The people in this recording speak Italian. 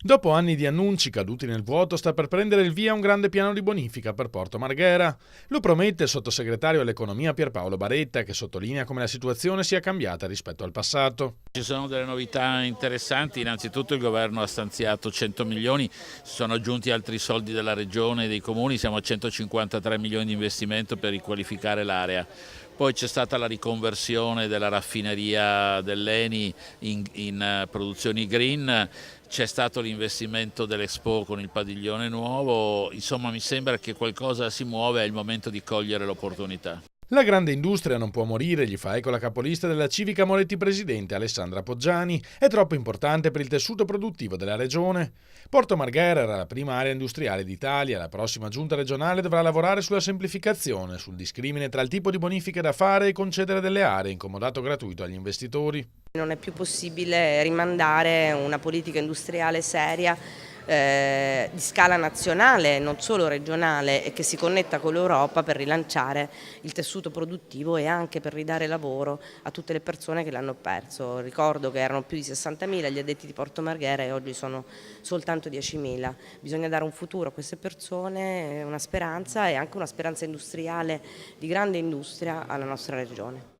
Dopo anni di annunci caduti nel vuoto, sta per prendere il via un grande piano di bonifica per Porto Marghera. Lo promette il sottosegretario all'economia Pierpaolo Baretta, che sottolinea come la situazione sia cambiata rispetto al passato. Ci sono delle novità interessanti, innanzitutto il governo ha stanziato 100 milioni, si sono aggiunti altri soldi della regione e dei comuni, siamo a 153 milioni di investimento per riqualificare l'area. Poi c'è stata la riconversione della raffineria dell'Eni in produzioni green, c'è stato l'investimento dell'Expo con il padiglione nuovo, insomma mi sembra che qualcosa si muove, è il momento di cogliere l'opportunità. La grande industria non può morire, gli fa eco la capolista della Civica Moletti Presidente Alessandra Poggiani, è troppo importante per il tessuto produttivo della regione. Porto Marghera era la prima area industriale d'Italia, la prossima giunta regionale dovrà lavorare sulla semplificazione, sul discrimine tra il tipo di bonifiche da fare e concedere delle aree in comodato gratuito agli investitori. Non è più possibile rimandare una politica industriale seria di scala nazionale, non solo regionale, e che si connetta con l'Europa per rilanciare il tessuto produttivo e anche per ridare lavoro a tutte le persone che l'hanno perso. Ricordo che erano più di 60.000 gli addetti di Porto Marghera e oggi sono soltanto 10.000. Bisogna dare un futuro a queste persone, una speranza e anche una speranza industriale di grande industria alla nostra regione.